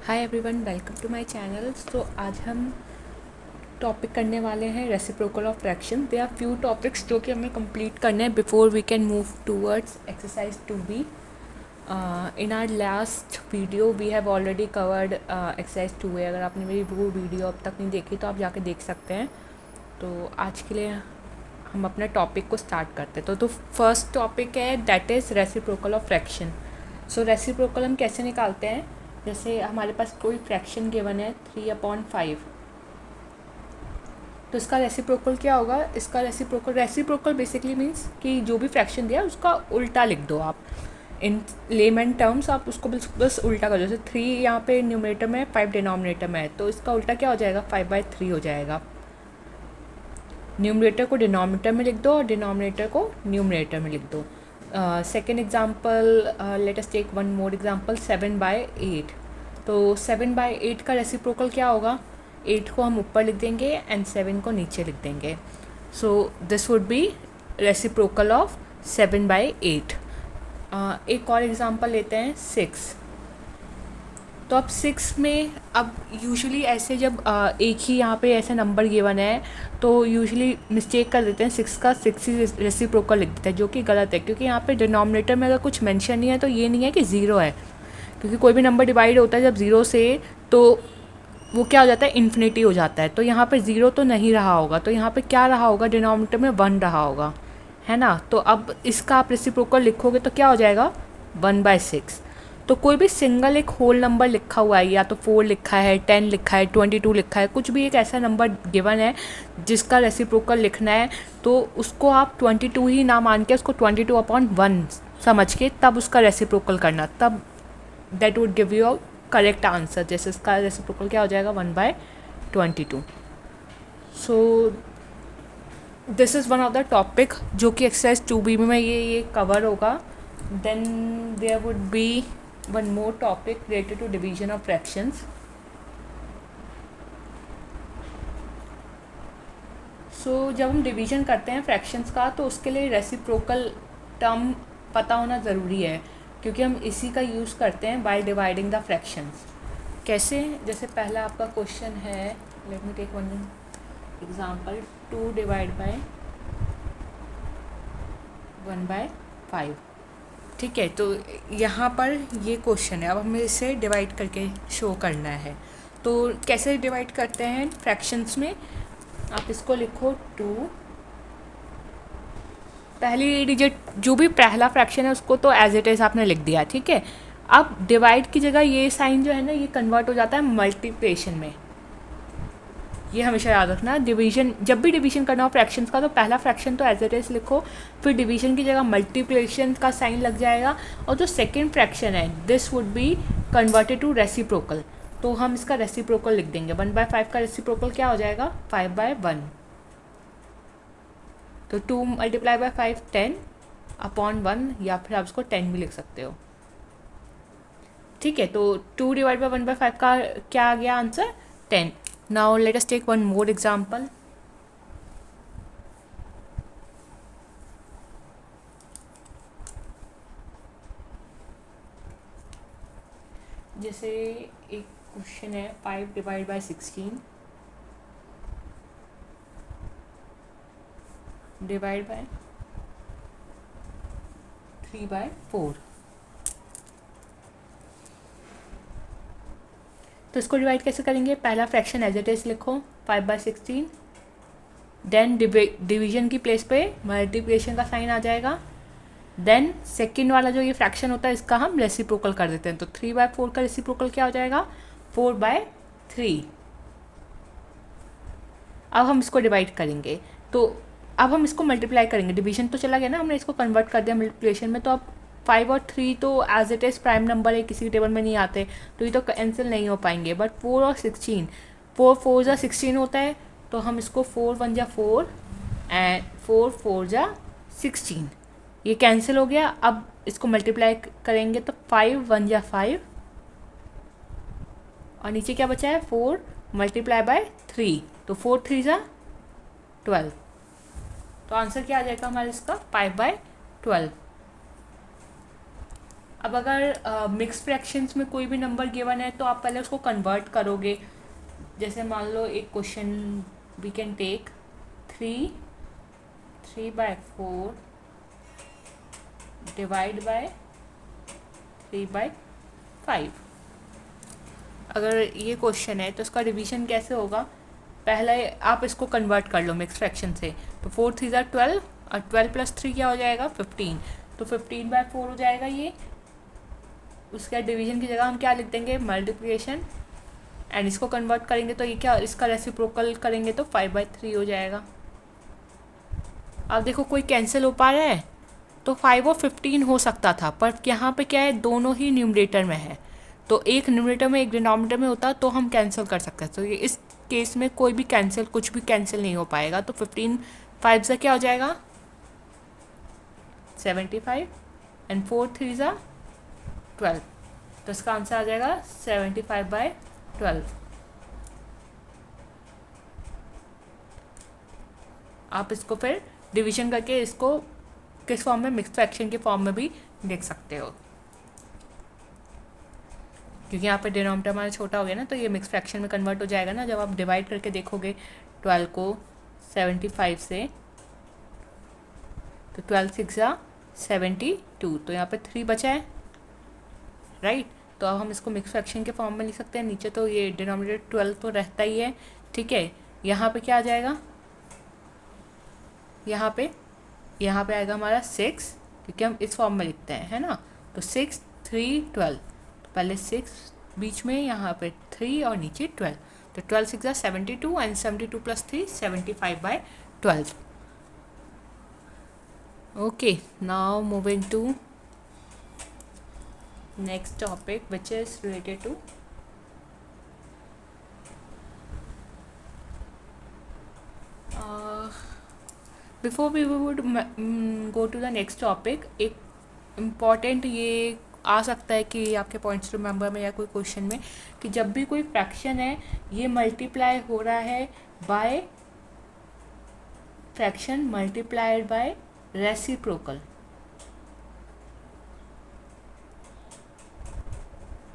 Hi everyone, welcome to my channel. तो आज हम टॉपिक करने वाले हैं reciprocal of fraction. They are few topics जो कि हमें कंप्लीट करने हैं before we can move towards exercise 2B। In our last video we have already covered exercise 2A। अगर आपने मेरी वो वीडियो अब तक नहीं देखी तो आप जाके देख सकते हैं। तो आज के लिए हम अपने टॉपिक को स्टार्ट करते हैं। तो फर्स्ट टॉपिक है that is reciprocal of fraction. So reciprocal हम कैसे निकालते हैं? जैसे हमारे पास कोई फ्रैक्शन गिवन है 3/5, तो इसका रेसिप्रोकल क्या होगा? इसका रेसिप्रोकल बेसिकली मीन्स कि जो भी फ्रैक्शन दिया उसका उल्टा लिख दो आप। इन लेमैन टर्म्स आप उसको बस उल्टा कर दो। जैसे 3 यहाँ पे न्यूमरेटर में है, 5 डिनोमिनेटर में है, तो इसका उल्टा क्या हो जाएगा? 5/3 हो जाएगा। न्यूमरेटर को डिनोमिनेटर में लिख दो और डिनोमिनेटर को न्यूमरेटर में लिख दो। Second example, let us take one more example, 7/8। तो 7/8 का रेसिप्रोकल क्या होगा? 8 को हम ऊपर लिख देंगे एंड 7 को नीचे लिख देंगे। So this would B reciprocal of 7/8। एक और एग्जाम्पल लेते हैं 6। तो अब 6 में अब यूजुअली ऐसे जब एक ही यहाँ पे ऐसे नंबर गिवन है तो यूजुअली मिस्टेक कर देते हैं, 6 का 6 ही रेसिप्रोकल लिख देते हैं, जो कि गलत है। क्योंकि यहाँ पे डिनोमिनेटर में अगर कुछ मेंशन नहीं है तो ये नहीं है कि ज़ीरो है। क्योंकि कोई भी नंबर डिवाइड होता है जब ज़ीरो से तो वो क्या हो जाता है? इन्फिनिटी हो जाता है। तो यहाँ पे ज़ीरो तो नहीं रहा होगा, तो यहाँ पे क्या रहा होगा? डिनोमिनेटर में 1 रहा होगा, है ना। तो अब इसका आप रेसिप्रोकल लिखोगे तो क्या हो जाएगा? 1/6। तो कोई भी सिंगल एक होल नंबर लिखा हुआ है, या तो 4 लिखा है, 10 लिखा है, 22 लिखा है, कुछ भी एक ऐसा नंबर गिवन है जिसका रेसिप्रोकल लिखना है, तो उसको आप 22 ही ना मान के उसको 22/1 समझ के तब उसका रेसिप्रोकल करना, तब that would give you a correct answer. जैसे इसका रेसिप्रोकल क्या हो जाएगा? 1/22। So this is one of the topic जो कि एक्सरसाइज 2B में ये कवर होगा। Then there would be one more topic related to division of fractions. So जब हम डिवीजन करते हैं फ्रैक्शंस का तो उसके लिए रेसिप्रोकल टर्म पता होना ज़रूरी है, क्योंकि हम इसी का यूज़ करते हैं बाय डिवाइडिंग द फ्रैक्शंस। कैसे? जैसे पहला आपका क्वेश्चन है, let me take one example, 2 divide by 1/5। ठीक है, तो यहाँ पर ये क्वेश्चन है, अब हमें इसे डिवाइड करके शो करना है। तो कैसे डिवाइड करते हैं फ्रैक्शंस में? आप इसको लिखो 2, पहली डिजिट जो भी पहला फ्रैक्शन है उसको तो एज इट इज़ आपने लिख दिया, ठीक है। अब डिवाइड की जगह ये साइन जो है ना, ये कन्वर्ट हो जाता है मल्टीप्लिकेशन में। ये हमेशा याद रखना। डिवीजन, जब भी डिवीजन करना हो फ्रैक्शंस का तो पहला फ्रैक्शन तो एज इट इज़ लिखो, फिर डिवीजन की जगह मल्टीप्लिकेशन का साइन लग जाएगा, और जो सेकेंड फ्रैक्शन है this would be converted to reciprocal. तो हम इसका रेसिप्रोकल लिख देंगे। 1/5 का रेसिप्रोकल क्या हो जाएगा? 5/1। तो 2 × 5 10/1, या फिर आप इसको 10 भी लिख सकते हो, ठीक है। तो 2 डिवाइड बाई 1/5 का क्या आ गया answer? 10। Now let us take one more example. जैसे एक क्वेश्चन है 5 डिवाइड बाई 16 डिवाइड बाय 3/4। तो इसको डिवाइड कैसे करेंगे? पहला फ्रैक्शन एज इट इज़ लिखो 5/16, देन डिवीजन की प्लेस पे मल्टीप्लिकेशन का साइन आ जाएगा। देन सेकेंड वाला जो ये फ्रैक्शन होता है इसका हम रेसिप्रोकल कर देते हैं। तो 3/4 का रेसिप्रोकल क्या हो जाएगा? 4/3। अब हम इसको डिवाइड करेंगे, तो अब हम इसको मल्टीप्लाई करेंगे। डिवीजन तो चला गया ना, हमने इसको कन्वर्ट कर दिया मल्टीप्लिकेशन में। तो अब 5 और 3 तो as it is prime number है, किसी टेबल में नहीं आते, तो ये तो कैंसिल नहीं हो पाएंगे। बट 4 और 16, 4 4 जा 16 होता है, तो हम इसको 4 1 जा 4 एंड 4 4 जा 16, ये कैंसिल हो गया। अब इसको मल्टीप्लाई करेंगे तो 5 1 जा 5, और नीचे क्या बचा है? 4 × 3, तो 4 3 जा 12। तो आंसर क्या आ जाएगा हमारा इसका? 5/12। अब अगर मिक्स फ्रैक्शंस में कोई भी नंबर गिवन है तो आप पहले उसको कन्वर्ट करोगे। जैसे मान लो एक question we can take 3/4 divide by 3/5। अगर ये क्वेश्चन है तो इसका रिवीजन कैसे होगा, पहले आप इसको कन्वर्ट कर लो मिक्स फ्रैक्शन से। तो 4 3 12 और 12 + 3 क्या हो जाएगा 15। तो 15/4 हो जाएगा ये। उसका डिवीजन की जगह हम क्या लिख देंगे मल्टीप्लिकेशन, एंड इसको कन्वर्ट करेंगे तो ये क्या, इसका रेसिप्रोकल करेंगे तो 5/3 हो जाएगा। अब देखो कोई कैंसिल हो पा रहा है, तो 5 और 15 हो सकता था, पर यहाँ पे क्या है दोनों ही न्यूमरेटर में है, तो एक न्यूमरेटर में एक डिनोमिनेटर में होता तो हम कैंसिल कर सकते हैं। तो ये इस केस में कोई भी कैंसिल, कुछ भी कैंसिल नहीं हो पाएगा। तो 15 5 से क्या हो जाएगा 75 एंड 4 3 12। तो इसका आंसर आ जाएगा 75/12। आप इसको फिर डिवीजन करके इसको किस फॉर्म में, मिक्स फ्रैक्शन के फॉर्म में भी देख सकते हो, क्योंकि यहाँ पे डिनोमिनेटर हमारा छोटा हो गया ना, तो ये मिक्स फ्रैक्शन में कन्वर्ट हो जाएगा ना जब आप डिवाइड करके देखोगे 12 को 75 से। तो 12 6 72, तो यहाँ पे 3 बचा है, राइट। तो अब हम इसको मिक्स फ्रैक्शन के फॉर्म में लिख सकते हैं। नीचे तो ये डिनोमिनेटर 12 तो रहता ही है, ठीक है। यहाँ पे क्या आ जाएगा, यहाँ पे आएगा हमारा 6, क्योंकि हम इस फॉर्म में लिखते हैं, है ना। तो 6 3 12, तो पहले 6 बीच में, यहाँ पे 3 और नीचे 12। तो 12 6 72 and 72 + 3 75/12। Okay, now moving to next topic, which is related to before we would go to the next topic, एक इम्पॉर्टेंट ये आ सकता है कि आपके पॉइंट्स रिमेंबर में या कोई क्वेश्चन में, कि जब भी कोई फ्रैक्शन है ये मल्टीप्लाई हो रहा है by fraction multiplied by reciprocal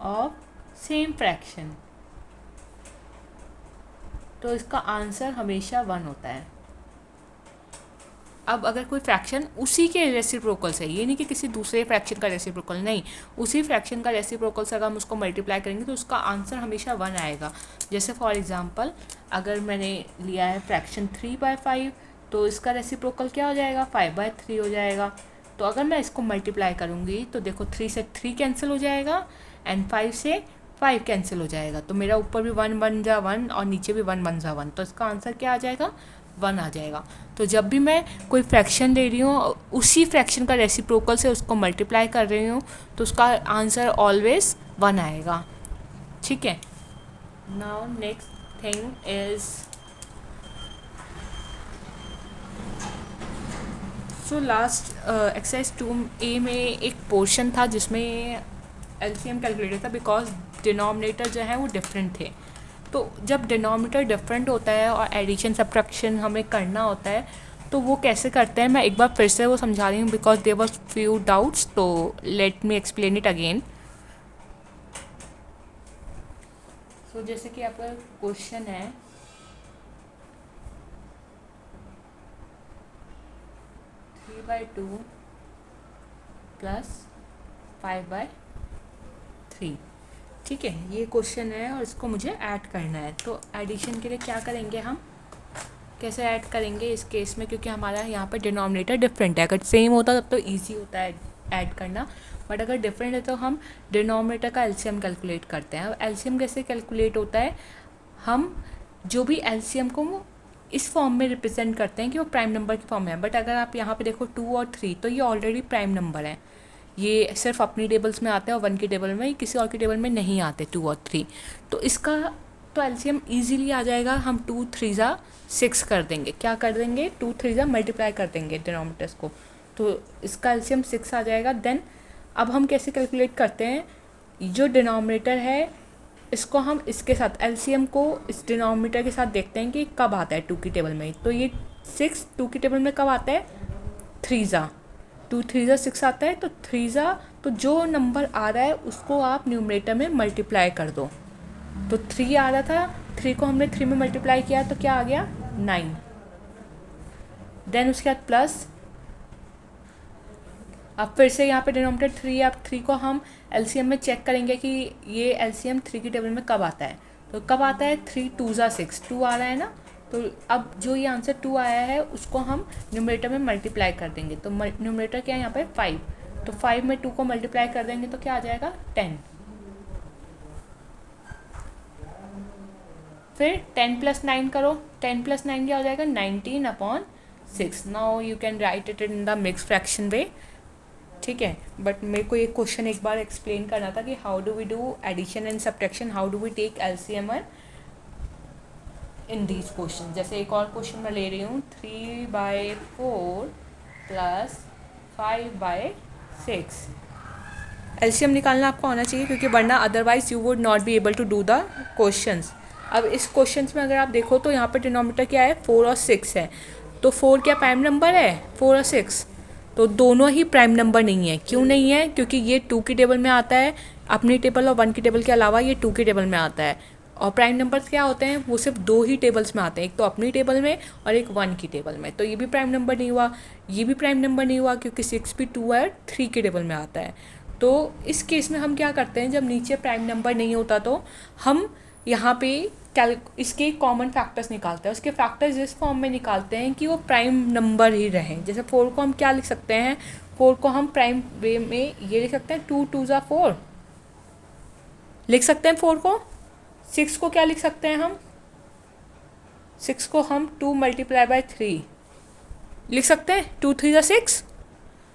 of same fraction, तो इसका आंसर हमेशा 1 होता है। अब अगर कोई फ्रैक्शन उसी के रेसिप्रोकल से, ये नहीं कि किसी दूसरे फ्रैक्शन का रेसिप्रोकल, नहीं, उसी फ्रैक्शन का रेसिप्रोकल से अगर हम उसको मल्टीप्लाई करेंगे तो उसका आंसर हमेशा 1 आएगा। जैसे फॉर एग्जांपल अगर मैंने लिया है फ्रैक्शन 3/5, तो इसका रेसिप्रोकल क्या हो जाएगा 5/3 हो जाएगा। तो अगर मैं इसको मल्टीप्लाई करूँगी तो देखो 3 से 3 कैंसिल हो जाएगा एंड 5 से 5 कैंसिल हो जाएगा, तो मेरा ऊपर भी 1 1 जा 1 और नीचे भी 1 1 जा 1, तो इसका आंसर क्या आ जाएगा 1 आ जाएगा। तो जब भी मैं कोई फ्रैक्शन ले रही हूँ उसी फ्रैक्शन का रेसिप्रोकल से उसको मल्टीप्लाई कर रही हूँ तो उसका आंसर ऑलवेज 1 आएगा, ठीक है। Now next thing is, so last exercise 2A में एक पोर्शन था जिसमें LCM कैलकुलेटर था, बिकॉज डिनोमिनेटर जो है वो डिफरेंट थे। तो जब डिनोमिनेटर डिफरेंट होता है और एडिशन सब्ट्रैक्शन हमें करना होता है तो वो कैसे करते हैं, मैं एक बार फिर से वो समझा रही हूँ because there was few doubts, तो let me explain it again. So जैसे कि आपका क्वेश्चन है 3/2 + 5/3, ठीक है, ये क्वेश्चन है और इसको मुझे ऐड करना है। तो एडिशन के लिए क्या करेंगे, हम कैसे ऐड करेंगे इस केस में, क्योंकि हमारा यहाँ पर डिनोमिनेटर डिफरेंट है। अगर सेम होता तब तो इजी होता है ऐड करना, बट अगर डिफरेंट है तो हम डिनोमिनेटर का LCM कैलकुलेट करते हैं। अब LCM कैसे कैलकुलेट होता है, हम जो भी LCM को इस फॉर्म में रिप्रेजेंट करते हैं कि वो प्राइम नंबर की फॉर्म में है। बट अगर आप यहाँ पे देखो 2 और 3, तो ये ऑलरेडी प्राइम नंबर है, ये सिर्फ अपनी टेबल्स में आते हैं और 1 की टेबल में, किसी और की टेबल में नहीं आते 2 और 3। तो इसका तो LCM ईजिली आ जाएगा, हम 2 3 6 कर देंगे, क्या कर देंगे 2 3 मल्टीप्लाई कर देंगे डिनोमिनेटर्स को, तो इसका LCM 6 आ जाएगा। देन अब हम कैसे कैलकुलेट करते हैं, जो डिनोमिनेटर है इसको हम इसके साथ LCM को इस डिनोमिनेटर के साथ देखते हैं कि कब आता है 2 की टेबल में। तो ये 6 2 की टेबल में कब आता है 3 2 3 6 आता है, तो 3 तो जो नंबर आ रहा है उसको आप न्यूमरेटर में मल्टीप्लाई कर दो। तो 3 आ रहा था, 3 को हमने 3 में मल्टीप्लाई किया तो क्या आ गया 9। देन उसके बाद प्लस, अब फिर से यहाँ पे डिनोमिनेटर 3 है, अब 3 को हम एलसीएम में चेक करेंगे कि ये एलसीएम 3 की टेबल में कब आता है। तो कब आता है, 3 2 ज़ा 6, 2 आ रहा है ना। तो अब जो ये आंसर 2 आया है उसको हम न्यूमरेटर में मल्टीप्लाई कर देंगे। तो न्यूमरेटर क्या है यहाँ पे 5, तो 5 में 2 को मल्टीप्लाई कर देंगे तो क्या आ जाएगा 10। फिर 10 + 9 करो, 10 + 9 क्या हो जाएगा 19/6। Now you can write it in the mix fraction way, ठीक है। बट मेरे को ये क्वेश्चन एक बार एक्सप्लेन करना था कि how do we do addition and subtraction, how do we take LCM in these question. जैसे एक और क्वेश्चन मैं ले रही हूँ, 3/4 + 5/6। एलसीएम निकालना आपको आना चाहिए क्योंकि वरना otherwise you would not be able to do the questions. अब इस क्वेश्चंस में अगर आप देखो तो यहाँ पे डिनोमिनेटर क्या है 4 और 6 है। तो 4 क्या प्राइम नंबर है, 4 और 6 तो दोनों ही प्राइम नंबर नहीं है। क्यों नहीं है, क्योंकि ये 2 की टेबल में आता है अपनी टेबल, और 1 की टेबल के अलावा ये 2 की टेबल में आता है। और प्राइम नंबर्स क्या होते हैं, वो सिर्फ 2 ही टेबल्स में आते हैं, एक तो अपनी टेबल में और एक 1 की टेबल में। तो ये भी प्राइम नंबर नहीं हुआ, ये भी प्राइम नंबर नहीं हुआ क्योंकि 6 भी 2 और 3 की टेबल में आता है। तो इस केस में हम क्या करते हैं, जब नीचे प्राइम नंबर नहीं होता तो हम यहाँ पे इसके कॉमन फैक्टर्स निकालते हैं। उसके फैक्टर्स इस फॉर्म में निकालते हैं कि वो प्राइम नंबर ही रहें। जैसे 4 को हम क्या लिख सकते हैं, 4 को हम प्राइम वे में ये लिख सकते हैं 2 2 ज़ा 4 लिख सकते हैं 4 को। 6 को क्या लिख सकते हैं हम, 6 को हम 2 × 3 लिख सकते हैं, 2 3 ज़ा 6।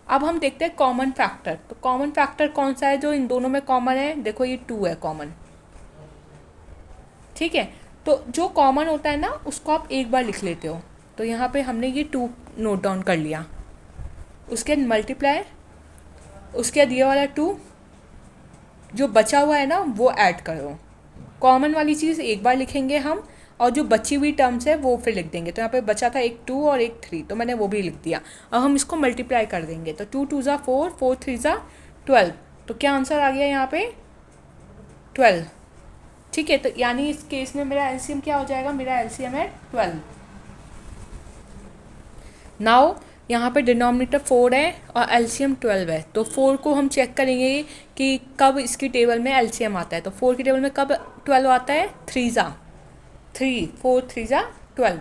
अब हम देखते हैं कॉमन फैक्टर। तो कॉमन फैक्टर कौन सा है जो इन दोनों में कॉमन है, देखो ये 2 है कॉमन, ठीक है। तो जो कॉमन होता है ना उसको आप एक बार लिख लेते हो। तो यहाँ पे हमने ये 2 नोट डाउन कर लिया, उसके बाद मल्टीप्लाई, उसके बाद ये वाला 2 जो बचा हुआ है ना वो ऐड करो। कॉमन वाली चीज़ एक बार लिखेंगे हम, और जो बची हुई टर्म्स है वो फिर लिख देंगे। तो यहाँ पे बचा था एक 2 और एक 3, तो मैंने वो भी लिख दिया। अब हम इसको मल्टीप्लाई कर देंगे, तो 2 2 ज़ा 4, 4 3 ज़ा 12। तो क्या आंसर आ गया यहाँ पे 12, ठीक है। तो यानी इस केस में मेरा एलसीएम क्या हो जाएगा, मेरा एलसीएम है 12। नाउ यहाँ पे डिनोमिनेटर 4 है और एलसीएम 12 है। तो 4 को हम चेक करेंगे कि कब इसकी टेबल में एलसीएम आता है। तो 4 की टेबल में कब 12 आता है, 3 ज़ा 3, 4 3 ज़ा 12।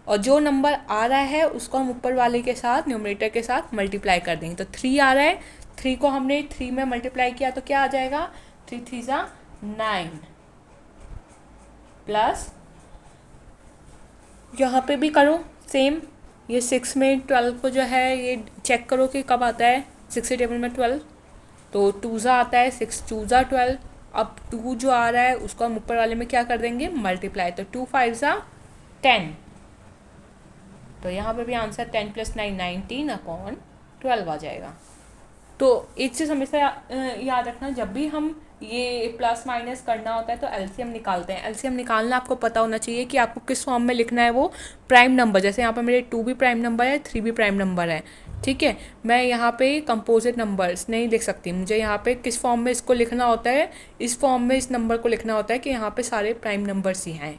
और जो नंबर आ रहा है उसको हम ऊपर वाले के साथ न्यूमरेटर के साथ मल्टीप्लाई कर देंगे। तो 3 आ रहा है, 3 को हमने 3 में मल्टीप्लाई किया तो क्या आ जाएगा, 3 3 ज़ा 9 प्लस यहाँ पे भी करो सेम, ये 6 में 12 को जो है ये चेक करो कि कब आता है 6 की टेबल में 12। तो 2 ज़ा आता है, 6 2 ज़ा 12। अब 2 जो आ रहा है उसको हम ऊपर वाले में क्या कर देंगे, मल्टीप्लाई। तो 2 5 ज़ा 10। तो यहाँ पे भी आंसर 10 + 9 19/12 आ जाएगा। तो एक चीज़ हमेशा याद रखना, जब भी हम ये प्लस माइनस करना होता है तो एलसीएम निकालते हैं। एलसीएम निकालना आपको पता होना चाहिए कि आपको किस फॉर्म में लिखना है, वो प्राइम नंबर। जैसे यहाँ पर मेरे 2 भी प्राइम नंबर है, 3 भी प्राइम नंबर है, ठीक है। मैं यहाँ पे कंपोजिट नंबर्स नहीं लिख सकती, मुझे यहाँ पे किस फॉर्म में इसको लिखना होता है, इस फॉर्म में इस नंबर को लिखना होता है कि यहाँ पे सारे प्राइम नंबर्स ही हैं,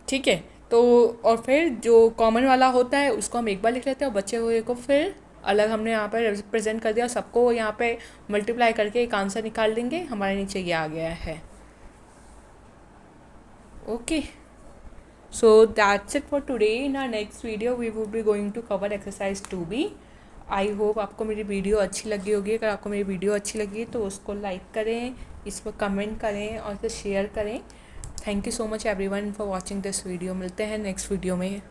ठीक है। तो और फिर जो कॉमन वाला होता है उसको हम एक बार लिख लेते हैं और बचे हुए को फिर अलग हमने यहाँ पर रिप्रेजेंट कर दिया। सबको यहाँ पे मल्टीप्लाई करके एक आंसर निकाल देंगे, हमारे नीचे ये आ गया है। Okay, so that's it for today. In our next video we would be going to cover exercise 2B। I hope आपको मेरी वीडियो अच्छी लगी होगी। अगर आपको मेरी वीडियो अच्छी लगी तो उसको लाइक करें, इस पर कमेंट करें और इसे शेयर करें। Thank you so much everyone for watching this video. मिलते हैं नेक्स्ट वीडियो में।